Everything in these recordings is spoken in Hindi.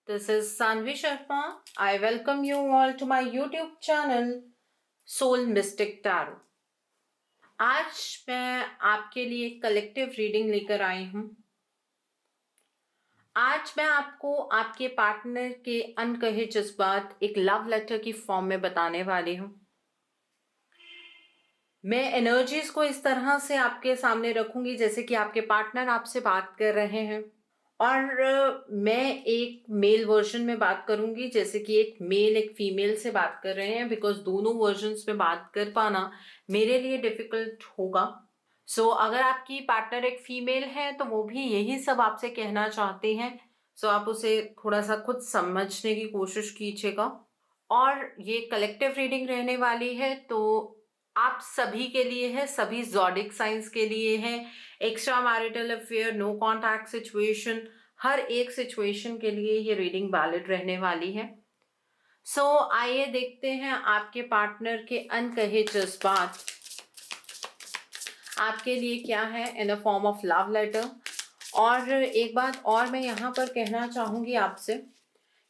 This is Sanvi Sharma. I welcome you all to my YouTube channel Soul Mystic Tarot. आज मैं आपके लिए कलेक्टिव रीडिंग लेकर आई हूँ। आज मैं आपको आपके पार्टनर के अनकहे जज्बात एक लव लेटर की फॉर्म में बताने वाली हूँ। मैं एनर्जीज को इस तरह से आपके सामने रखूंगी जैसे कि आपके पार्टनर आपसे बात कर रहे हैं, और मैं एक मेल वर्जन में बात करूंगी जैसे कि एक मेल एक फीमेल से बात कर रहे हैं, बिकॉज दोनों वर्जन्स में बात कर पाना मेरे लिए डिफिकल्ट होगा। सो अगर आपकी पार्टनर एक फीमेल है तो वो भी यही सब आपसे कहना चाहते हैं। सो आप उसे थोड़ा सा खुद समझने की कोशिश कीजिएगा। और ये कलेक्टिव रीडिंग रहने वाली है, तो आप सभी के लिए है, सभी ज़ोडिक साइंस के लिए है। Extra marital affair, no contact situation, हर एक सिचुएशन के लिए ये रीडिंग वैलिड रहने वाली है। सो आइए देखते हैं आपके पार्टनर के अनकहे जज्बात आपके लिए क्या है in a form of love letter. और एक बात और मैं यहाँ पर कहना चाहूँगी आपसे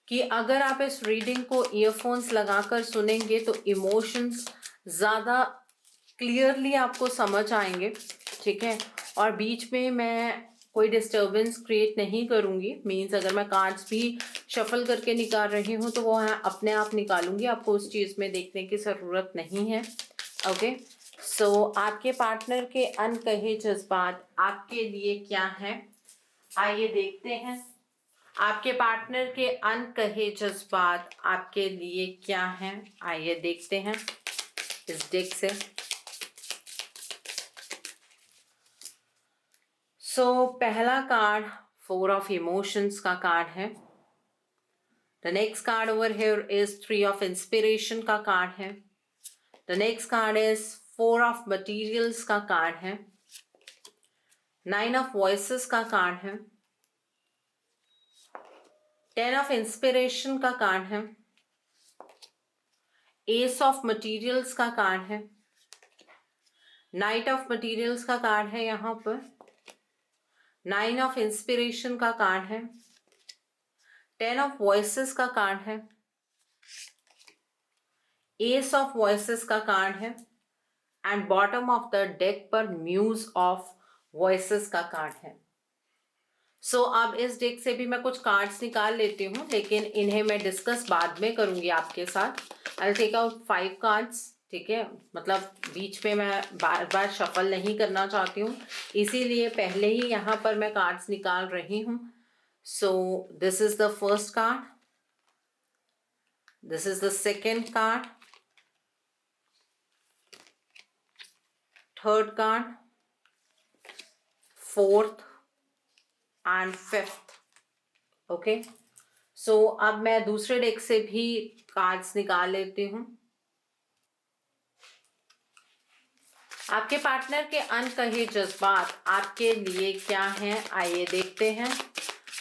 कि अगर आप इस रीडिंग को ईयरफोन्स लगाकर सुनेंगे तो इमोशंस ज़्यादा क्लियरली आपको समझ आएंगे, ठीक है। और बीच में मैं कोई डिस्टर्बेंस क्रिएट नहीं करूँगी। मीन्स अगर मैं कार्ड्स भी शफल करके निकाल रही हूँ तो वो अपने आप निकालूंगी, आपको उस चीज़ में देखने की ज़रूरत नहीं है। ओके, सो आपके पार्टनर के अनकहे जज्बात आपके लिए क्या है, आइए देखते हैं। आपके पार्टनर के अनकहे जज्बात आपके लिए क्या हैं, आइए देखते हैं इस डेक से। सो पहला कार्ड 4 ऑफ इमोशंस का कार्ड है। The next card over here is 3 of inspiration का कार्ड है। The next card is 4 of materials का कार्ड है। 9 ऑफ वॉइसेस का कार्ड है। 10 ऑफ इंस्पिरेशन का कार्ड है। एस ऑफ मटीरियल्स का कार्ड है। नाइट ऑफ मटीरियल्स का कार्ड है यहाँ पर। 9 ऑफ इंस्पिरेशन का कार्ड है। 10 ऑफ वॉइसेस का कार्ड है। एस ऑफ वॉइसेस का कार्ड है। And bottom of the deck पर म्यूज ऑफ वॉइसेस का कार्ड है। सो अब इस डेक से भी मैं कुछ कार्ड्स निकाल लेती हूँ, लेकिन इन्हें मैं डिस्कस बाद में करूंगी आपके साथ। आई टेक आउट 5 कार्ड्स, ठीक है। मतलब बीच में मैं बार बार शफल नहीं करना चाहती हूँ, इसीलिए पहले ही यहाँ पर मैं कार्ड्स निकाल रही हूँ। So this is the first card, this is the second card, third card, fourth and fifth. Okay, so अब मैं दूसरे डेक से भी कार्ड्स निकाल लेती हूँ। आपके पार्टनर के अनकहे जज्बात आपके लिए क्या हैं, आइए देखते हैं।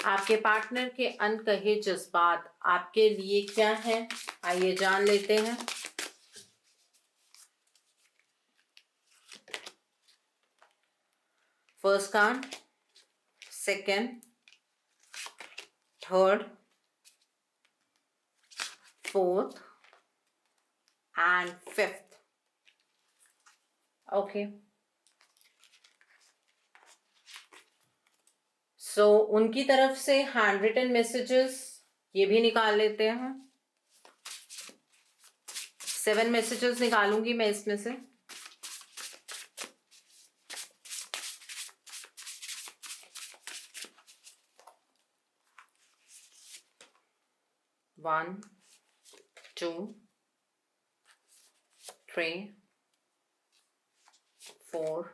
आपके पार्टनर के अनकहे जज्बात आपके लिए क्या हैं, आइए जान लेते हैं। First card, second, third, fourth and fifth. Okay, so उनकी तरफ से हैंड रिटन मैसेजेस ये भी निकाल लेते हैं। 7 मैसेजेस निकालूंगी मैं इसमें से। One, two, three, 4,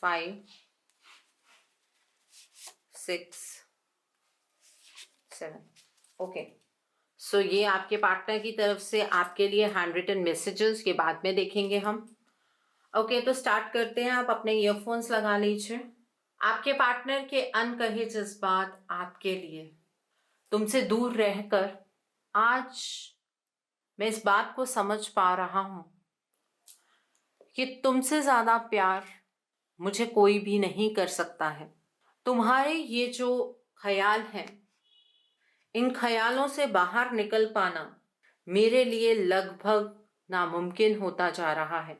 5, 6, 7। Okay, so ये आपके पार्टनर की तरफ से आपके लिए हैंड रिटन मैसेजेस के बाद में देखेंगे हम। ओके, तो स्टार्ट करते हैं। आप अपने ईयरफोन्स लगा लीजिए। आपके पार्टनर के अनकहे जज्बात आपके लिए। तुमसे दूर रहकर आज मैं इस बात को समझ पा रहा हूं कि तुमसे ज्यादा प्यार मुझे कोई भी नहीं कर सकता है। तुम्हारे ये जो ख्याल हैं, इन ख्यालों से बाहर निकल पाना मेरे लिए लगभग नामुमकिन होता जा रहा है।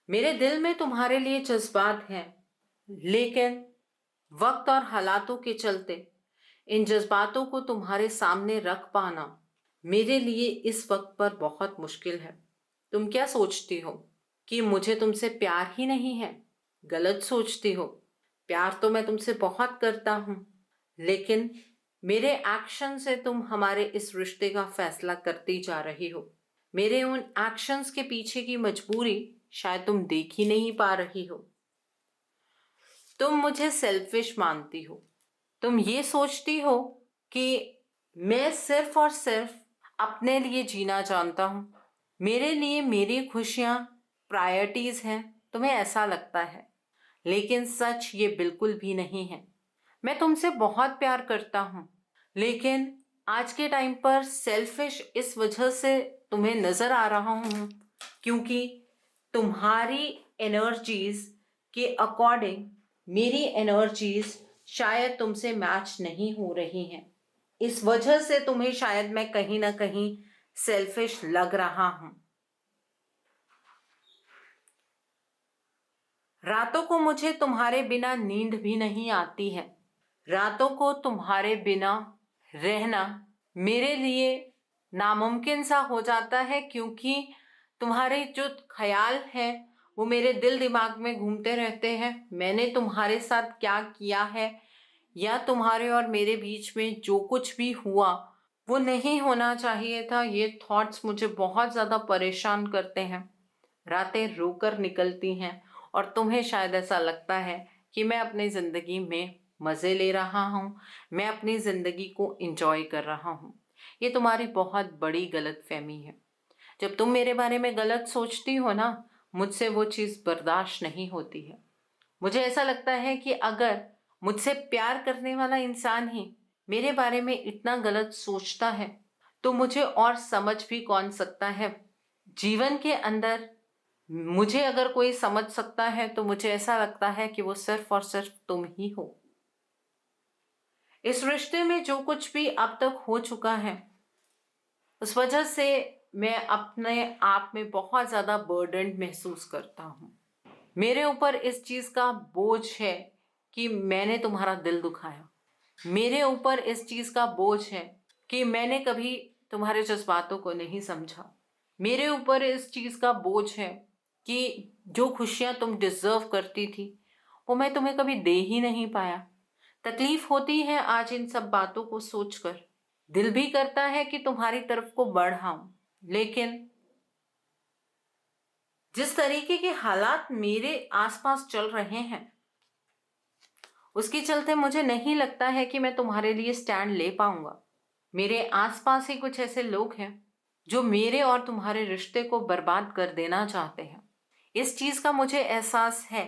मेरे दिल में तुम्हारे लिए जज्बात हैं, लेकिन वक्त और हालातों के चलते इन जज्बातों को तुम्हारे सामने रख पाना मेरे लिए इस वक्त पर बहुत मुश्किल है। तुम क्या सोचती हो कि मुझे तुमसे प्यार ही नहीं है? गलत सोचती हो। प्यार तो मैं तुमसे बहुत करता हूँ, लेकिन मेरे एक्शन से तुम हमारे इस रिश्ते का फैसला करती जा रही हो। मेरे उन एक्शंस के पीछे की मजबूरी शायद तुम देख ही नहीं पा रही हो। तुम मुझे सेल्फिश मानती हो। तुम ये सोचती हो कि मैं सिर्फ और सिर्फ अपने लिए जीना जानता हूँ। मेरे लिए मेरी खुशियाँ प्रायोरिटीज हैं, तुम्हें ऐसा लगता है, लेकिन सच ये बिल्कुल भी नहीं है। मैं तुमसे बहुत प्यार करता हूँ, लेकिन आज के टाइम पर सेल्फिश इस वजह से तुम्हें नज़र आ रहा हूँ क्योंकि तुम्हारी एनर्जीज के अकॉर्डिंग मेरी एनर्जीज शायद तुमसे मैच नहीं हो रही हैं। इस वजह से तुम्हें शायद मैं कहीं ना कहीं सेल्फिश लग रहा हूं। रातों को मुझे तुम्हारे बिना नींद भी नहीं आती है। रातों को तुम्हारे बिना रहना मेरे लिए नामुमकिन सा हो जाता है क्योंकि तुम्हारे जो ख्याल हैं वो मेरे दिल दिमाग में घूमते रहते हैं। मैंने तुम्हारे साथ क्या किया है या तुम्हारे और मेरे बीच में जो कुछ भी हुआ वो नहीं होना चाहिए था। ये थॉट्स मुझे बहुत ज़्यादा परेशान करते हैं। रातें रोकर निकलती हैं और तुम्हें शायद ऐसा लगता है कि मैं अपनी ज़िंदगी में मज़े ले रहा हूँ, मैं अपनी ज़िंदगी को इंजॉय कर रहा हूँ। ये तुम्हारी बहुत बड़ी गलतफहमी है। जब तुम मेरे बारे में गलत सोचती हो ना, मुझसे वो चीज़ बर्दाश्त नहीं होती है। मुझे ऐसा लगता है कि अगर मुझसे प्यार करने वाला इंसान ही मेरे बारे में इतना गलत सोचता है तो मुझे और समझ भी कौन सकता है। जीवन के अंदर मुझे अगर कोई समझ सकता है तो मुझे ऐसा लगता है कि वो सिर्फ और सिर्फ तुम ही हो। इस रिश्ते में जो कुछ भी अब तक हो चुका है उस वजह से मैं अपने आप में बहुत ज़्यादा बर्डन महसूस करता हूँ। मेरे ऊपर इस चीज़ का बोझ है कि मैंने तुम्हारा दिल दुखाया। मेरे ऊपर इस चीज़ का बोझ है कि मैंने कभी तुम्हारे जज्बातों को नहीं समझा। मेरे ऊपर इस चीज़ का बोझ है कि जो खुशियाँ तुम डिज़र्व करती थी वो मैं तुम्हें कभी दे ही नहीं पाया। तकलीफ होती है आज इन सब बातों को सोचकर। दिल भी करता है कि तुम्हारी तरफ को बढ़ाऊं, लेकिन जिस तरीके के हालात मेरे आसपास चल रहे हैं उसके चलते मुझे नहीं लगता है कि मैं तुम्हारे लिए स्टैंड ले पाऊंगा। मेरे आसपास ही कुछ ऐसे लोग हैं जो मेरे और तुम्हारे रिश्ते को बर्बाद कर देना चाहते हैं। इस चीज़ का मुझे एहसास है।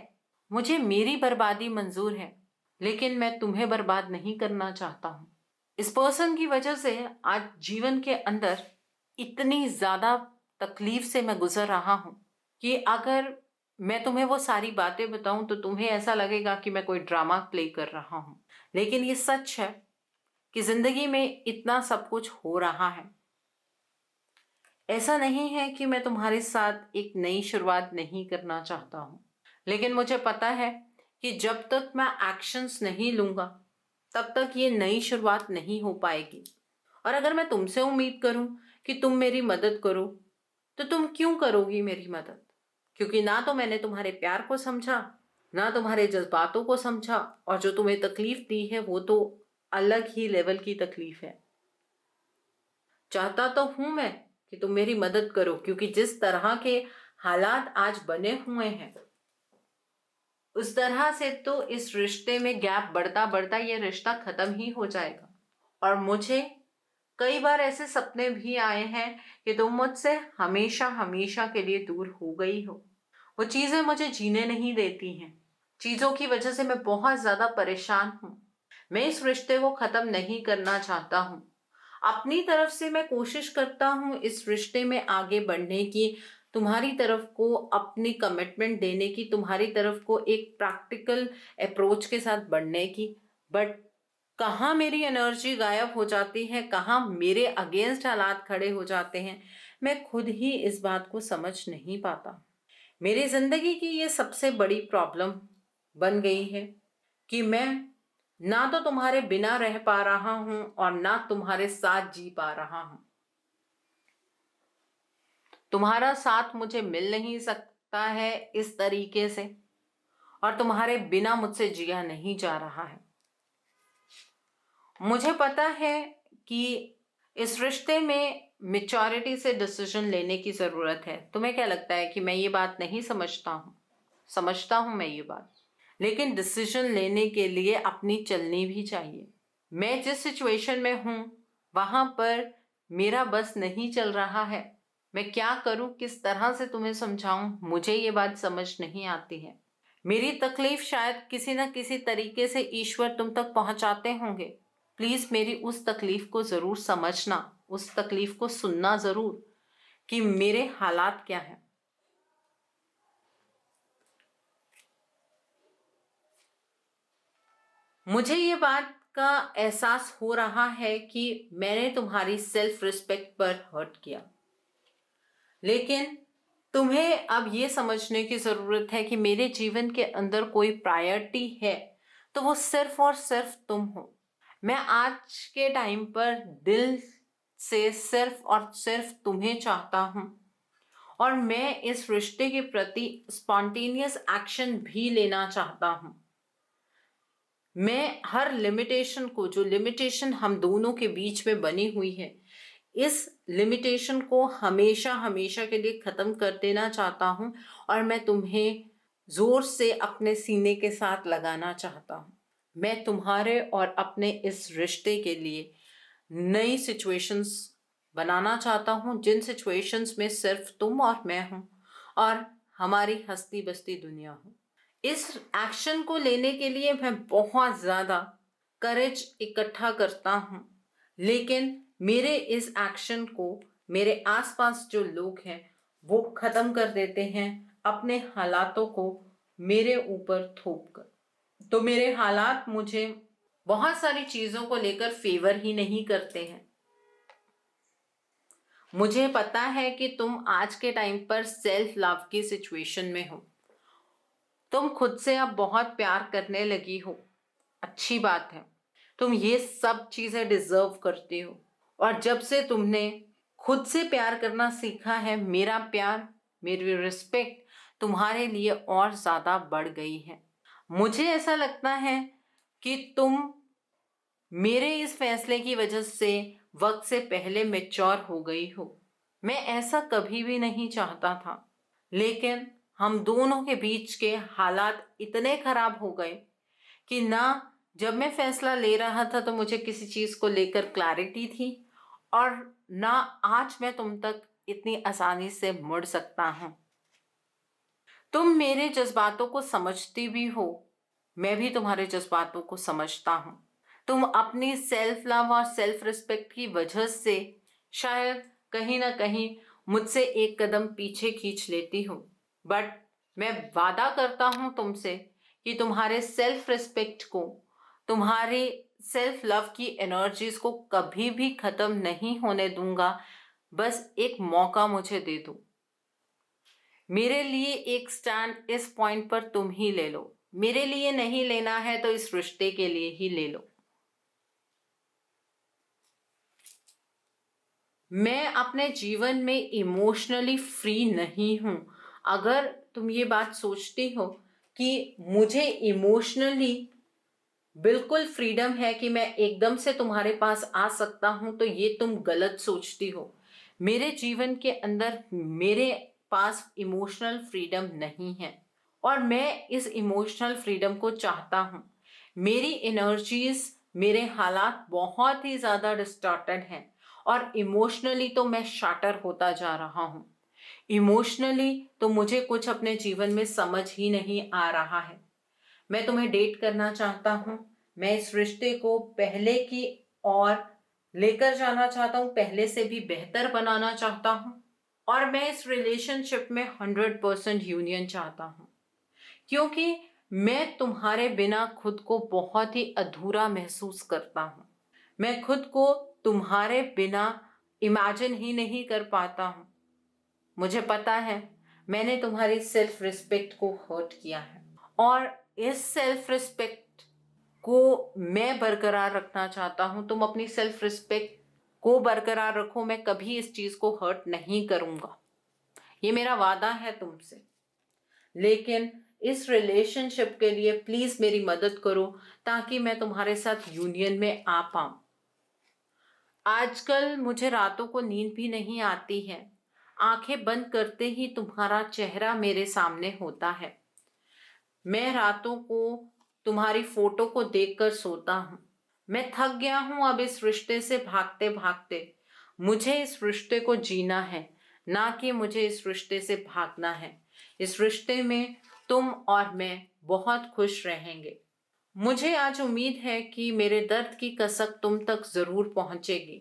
मुझे मेरी बर्बादी मंजूर है, लेकिन मैं तुम्हें बर्बाद नहीं करना चाहता हूँ। इस पर्सन की वजह से आज जीवन के अंदर इतनी ज़्यादा तकलीफ से मैं गुजर रहा हूँ कि अगर मैं तुम्हें वो सारी बातें बताऊं तो तुम्हें ऐसा लगेगा कि मैं कोई ड्रामा प्ले कर रहा हूँ। लेकिन ये सच है कि ज़िंदगी में इतना सब कुछ हो रहा है। ऐसा नहीं है कि मैं तुम्हारे साथ एक नई शुरुआत नहीं करना चाहता हूँ, लेकिन मुझे पता है कि जब तक मैं एक्शंस नहीं लूँगा तब तक ये नई शुरुआत नहीं हो पाएगी। और अगर मैं तुमसे उम्मीद करूँ कि तुम मेरी मदद करो तो तुम क्यों करोगी मेरी मदद? क्योंकि ना तो मैंने तुम्हारे प्यार को समझा, ना तुम्हारे जज्बातों को समझा, और जो तुम्हें तकलीफ दी है वो तो अलग ही लेवल की तकलीफ है। चाहता तो हूं मैं कि तुम मेरी मदद करो, क्योंकि जिस तरह के हालात आज बने हुए हैं उस तरह से तो इस रिश्ते में गैप बढ़ता बढ़ता ये रिश्ता खत्म ही हो जाएगा। और मुझे कई बार ऐसे सपने भी आए हैं कि तुम मुझसे हमेशा हमेशा के लिए दूर हो गई हो। वो चीज़ें मुझे जीने नहीं देती हैं। चीज़ों की वजह से मैं बहुत ज़्यादा परेशान हूँ। मैं इस रिश्ते को ख़त्म नहीं करना चाहता हूँ। अपनी तरफ से मैं कोशिश करता हूँ इस रिश्ते में आगे बढ़ने की, तुम्हारी तरफ को अपनी कमिटमेंट देने की, तुम्हारी तरफ को एक प्रैक्टिकल अप्रोच के साथ बढ़ने की। बट कहाँ मेरी एनर्जी गायब हो जाती है, कहाँ मेरे अगेंस्ट हालात खड़े हो जाते हैं, मैं खुद ही इस बात को समझ नहीं पाता। मेरी जिंदगी की ये सबसे बड़ी प्रॉब्लम बन गई है कि मैं ना तो तुम्हारे बिना रह पा रहा हूं और ना तुम्हारे साथ जी पा रहा हूं। तुम्हारा साथ मुझे मिल नहीं सकता है इस तरीके से, और तुम्हारे बिना मुझसे जिया नहीं जा रहा है। मुझे पता है कि इस रिश्ते में मेच्योरिटी से डिसीजन लेने की ज़रूरत है। तुम्हें क्या लगता है कि मैं ये बात नहीं समझता हूँ? समझता हूँ मैं ये बात, लेकिन डिसीजन लेने के लिए अपनी चलनी भी चाहिए। मैं जिस सिचुएशन में हूँ वहाँ पर मेरा बस नहीं चल रहा है। मैं क्या करूँ, किस तरह से तुम्हें समझाऊँ, मुझे ये बात समझ नहीं आती है। मेरी तकलीफ शायद किसी न किसी तरीके से ईश्वर तुम तक पहुँचाते होंगे। प्लीज़ मेरी उस तकलीफ को ज़रूर समझना, उस तकलीफ को सुनना ज़रूर कि मेरे हालात क्या हैं। मुझे ये बात का एहसास हो रहा है कि मैंने तुम्हारी सेल्फ रिस्पेक्ट पर हर्ट किया, लेकिन तुम्हें अब ये समझने की ज़रूरत है कि मेरे जीवन के अंदर कोई प्रायोरिटी है तो वो सिर्फ और सिर्फ तुम हो। मैं आज के टाइम पर दिल से सिर्फ और सिर्फ तुम्हें चाहता हूँ, और मैं इस रिश्ते के प्रति स्पॉन्टेनियस एक्शन भी लेना चाहता हूँ। मैं हर लिमिटेशन को, जो लिमिटेशन हम दोनों के बीच में बनी हुई है, इस लिमिटेशन को हमेशा हमेशा के लिए ख़त्म कर देना चाहता हूँ, और मैं तुम्हें ज़ोर से अपने सीने के साथ लगाना चाहता हूँ। मैं तुम्हारे और अपने इस रिश्ते के लिए नई सिचुएशंस बनाना चाहता हूँ, जिन सिचुएशंस में सिर्फ तुम और मैं हूँ और हमारी हंसती बसती दुनिया हो। इस एक्शन को लेने के लिए मैं बहुत ज़्यादा करेज इकट्ठा करता हूँ, लेकिन मेरे इस एक्शन को मेरे आसपास जो लोग हैं वो ख़त्म कर देते हैं अपने हालातों को मेरे ऊपर थोप कर। तो मेरे हालात मुझे बहुत सारी चीज़ों को लेकर फेवर ही नहीं करते हैं। मुझे पता है कि तुम आज के टाइम पर सेल्फ लव की सिचुएशन में हो। तुम खुद से अब बहुत प्यार करने लगी हो, अच्छी बात है। तुम ये सब चीज़ें डिजर्व करती हो, और जब से तुमने खुद से प्यार करना सीखा है, मेरा प्यार, मेरी रिस्पेक्ट तुम्हारे लिए और ज़्यादा बढ़ गई है। मुझे ऐसा लगता है कि तुम मेरे इस फैसले की वजह से वक्त से पहले मैच्योर हो गई हो। मैं ऐसा कभी भी नहीं चाहता था, लेकिन हम दोनों के बीच के हालात इतने खराब हो गए कि ना जब मैं फैसला ले रहा था तो मुझे किसी चीज़ को लेकर क्लैरिटी थी, और ना आज मैं तुम तक इतनी आसानी से मुड़ सकता हूँ। तुम मेरे जज्बातों को समझती भी हो, मैं भी तुम्हारे जज्बातों को समझता हूँ। तुम अपनी सेल्फ लव और सेल्फ रिस्पेक्ट की वजह से शायद कहीं ना कहीं मुझसे एक कदम पीछे खींच लेती हो, बट मैं वादा करता हूँ तुमसे कि तुम्हारे सेल्फ रिस्पेक्ट को, तुम्हारे सेल्फ लव की एनर्जीज को कभी भी ख़त्म नहीं होने दूंगा। बस एक मौका मुझे दे दो। मेरे लिए एक स्टैंड इस पॉइंट पर तुम ही ले लो। मेरे लिए नहीं लेना है तो इस रिश्ते के लिए ही ले लो। मैं अपने जीवन में इमोशनली फ्री नहीं हूँ। अगर तुम ये बात सोचती हो कि मुझे इमोशनली बिल्कुल फ्रीडम है कि मैं एकदम से तुम्हारे पास आ सकता हूँ, तो ये तुम गलत सोचती हो। मेरे जीवन के अंदर मेरे पास इमोशनल फ्रीडम नहीं है, और मैं इस इमोशनल फ्रीडम को चाहता हूँ। मेरी एनर्जीज, मेरे हालात बहुत ही ज़्यादा डिस्टॉर्टेड हैं, और इमोशनली तो मैं शाटर होता जा रहा हूँ। इमोशनली तो मुझे कुछ अपने जीवन में समझ ही नहीं आ रहा है। मैं तुम्हें डेट करना चाहता हूँ। मैं इस रिश्ते को पहले की और लेकर जाना चाहता हूँ, पहले से भी बेहतर बनाना चाहता हूँ, और मैं इस रिलेशनशिप में 100% यूनियन चाहता हूँ, क्योंकि मैं तुम्हारे बिना खुद को बहुत ही अधूरा महसूस करता हूँ। मैं खुद को तुम्हारे बिना इमेजिन ही नहीं कर पाता हूँ। मुझे पता है मैंने तुम्हारी सेल्फ रिस्पेक्ट को हर्ट किया है, और इस सेल्फ रिस्पेक्ट को मैं बरकरार रखना चाहता हूँ। तुम अपनी सेल्फ रिस्पेक्ट को बरकरार रखो, मैं कभी इस चीज को हर्ट नहीं करूंगा, ये मेरा वादा है तुमसे। लेकिन इस रिलेशनशिप के लिए प्लीज मेरी मदद करो, ताकि मैं तुम्हारे साथ यूनियन में आ पाऊं। आजकल मुझे रातों को नींद भी नहीं आती है। आंखें बंद करते ही तुम्हारा चेहरा मेरे सामने होता है। मैं रातों को तुम्हारी फोटो को देखकर सोता हूँ। मैं थक गया हूँ अब इस रिश्ते से भागते भागते। मुझे इस रिश्ते को जीना है, ना कि मुझे इस रिश्ते से भागना है। इस रिश्ते में तुम और मैं बहुत खुश रहेंगे। मुझे आज उम्मीद है कि मेरे दर्द की कसक तुम तक जरूर पहुंचेगी।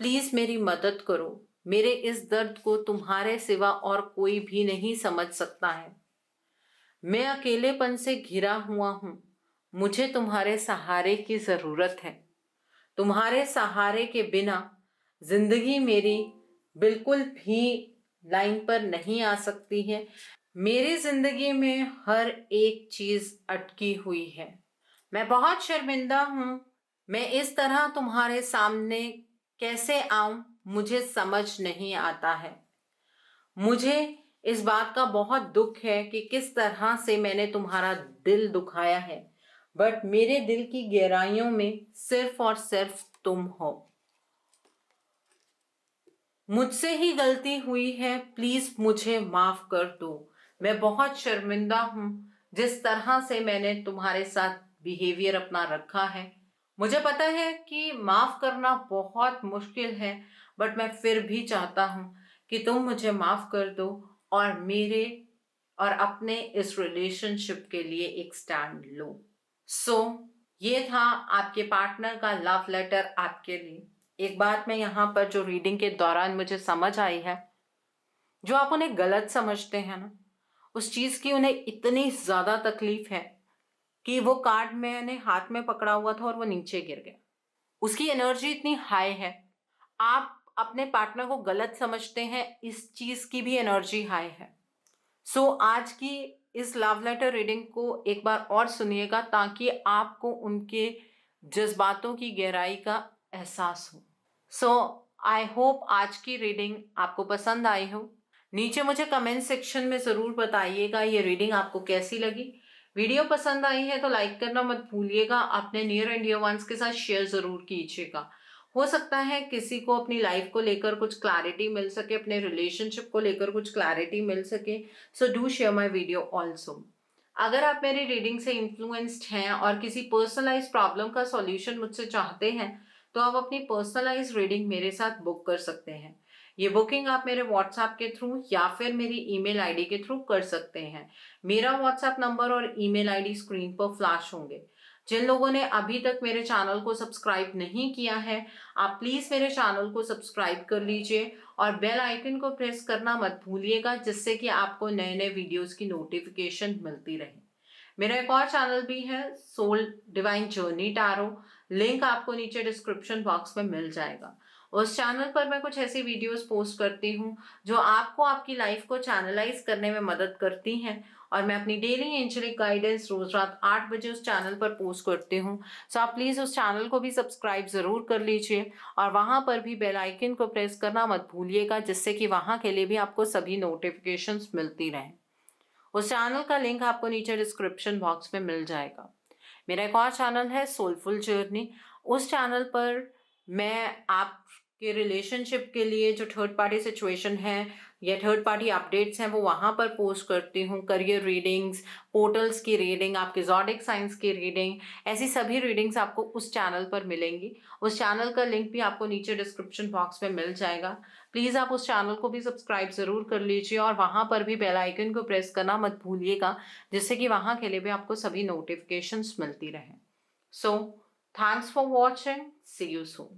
प्लीज मेरी मदद करो। मेरे इस दर्द को तुम्हारे सिवा और कोई भी नहीं समझ सकता है। मैं अकेलेपन से घिरा हुआ हूँ। मुझे तुम्हारे सहारे की जरूरत है। तुम्हारे सहारे के बिना जिंदगी मेरी बिल्कुल भी लाइन पर नहीं आ सकती है। मेरी जिंदगी में हर एक चीज अटकी हुई है। मैं बहुत शर्मिंदा हूँ। मैं इस तरह तुम्हारे सामने कैसे आऊं, मुझे समझ नहीं आता है। मुझे इस बात का बहुत दुख है कि किस तरह से मैंने तुम्हारा दिल दुखाया है, बट मेरे दिल की गहराइयों में सिर्फ और सिर्फ तुम हो। मुझसे ही गलती हुई है, प्लीज मुझे माफ कर दो। मैं बहुत शर्मिंदा हूँ जिस तरह से मैंने तुम्हारे साथ बिहेवियर अपना रखा है। मुझे पता है कि माफ करना बहुत मुश्किल है, बट मैं फिर भी चाहता हूँ कि तुम मुझे माफ कर दो और मेरे और अपने इस रिलेशनशिप के लिए एक स्टैंड लो। सो ये था आपके पार्टनर का लव लेटर आपके लिए। एक बात मैं यहाँ पर जो रीडिंग के दौरान मुझे समझ आई है, जो आप उन्हें गलत समझते हैं ना, उस चीज की उन्हें इतनी ज्यादा तकलीफ है कि वो कार्ड मैंने हाथ में पकड़ा हुआ था और वो नीचे गिर गया। उसकी एनर्जी इतनी हाई है। आप अपने पार्टनर को गलत समझते हैं, इस चीज की भी एनर्जी हाई है। सो आज की इस लव लेटर रीडिंग को एक बार और सुनिएगा, ताकि आपको उनके जज्बातों की गहराई का एहसास हो। सो आई होप आज की रीडिंग आपको पसंद आई हो। नीचे मुझे कमेंट सेक्शन में ज़रूर बताइएगा ये रीडिंग आपको कैसी लगी। वीडियो पसंद आई है तो लाइक करना मत भूलिएगा। अपने नियर एंड डियर वंस के साथ शेयर ज़रूर कीजिएगा। हो सकता है किसी को अपनी लाइफ को लेकर कुछ क्लैरिटी मिल सके, अपने रिलेशनशिप को लेकर कुछ क्लैरिटी मिल सके। So do share my video also. अगर आप मेरी रीडिंग से इन्फ्लुएंस्ड हैं और किसी पर्सनलाइज प्रॉब्लम का सॉल्यूशन मुझसे चाहते हैं, तो आप अपनी पर्सनलाइज रीडिंग मेरे साथ बुक कर सकते हैं। ये बुकिंग आप मेरे व्हाट्सएप के थ्रू या फिर मेरी ईमेल आईडी के थ्रू कर सकते हैं। मेरा व्हाट्सएप नंबर और ईमेल आईडी स्क्रीन पर फ्लैश होंगे। जिन लोगों ने अभी तक मेरे चैनल को सब्सक्राइब नहीं किया है, आप प्लीज मेरे चैनल को सब्सक्राइब कर लीजिए और बेल आइकन को प्रेस करना मत भूलिएगा, जिससे कि आपको नए नए वीडियोस की नोटिफिकेशन मिलती रहे। मेरा एक और चैनल भी है, soul divine journey tarot. Link आपको नीचे डिस्क्रिप्शन बॉक्स में मिल जाएगा। उस चैनल पर मैं कुछ ऐसी वीडियोस पोस्ट करती हूँ जो आपको आपकी लाइफ को चैनलाइज करने में मदद करती हैं, और मैं अपनी डेली एंजेलिक गाइडेंस रोज रात 8 बजे उस चैनल पर पोस्ट करती हूँ। सो आप प्लीज़ उस चैनल को भी सब्सक्राइब ज़रूर कर लीजिए और वहाँ पर भी बेल आइकन को प्रेस करना मत भूलिएगा, जिससे कि वहाँ के लिए भी आपको सभी नोटिफिकेशंस मिलती रहें। उस चैनल का लिंक आपको नीचे डिस्क्रिप्शन बॉक्स में मिल जाएगा। मेरा एक और चैनल है सोलफुल जर्नी। उस चैनल पर मैं आपके रिलेशनशिप के लिए जो थर्ड पार्टी सिचुएशन है या थर्ड पार्टी अपडेट्स हैं वो वहाँ पर पोस्ट करती हूँ। करियर रीडिंग्स, पोर्टल्स की रीडिंग, आपके ज़ोडिक साइंस की रीडिंग, ऐसी सभी रीडिंग्स आपको उस चैनल पर मिलेंगी। उस चैनल का लिंक भी आपको नीचे डिस्क्रिप्शन बॉक्स में मिल जाएगा। प्लीज़ आप उस चैनल को भी सब्सक्राइब ज़रूर कर लीजिए और वहाँ पर भी बेल आइकन को प्रेस करना मत भूलिएगा, जिससे कि वहाँ के लिए भी आपको सभी नोटिफिकेशंस मिलती रहें। So thanks for watching, see you soon.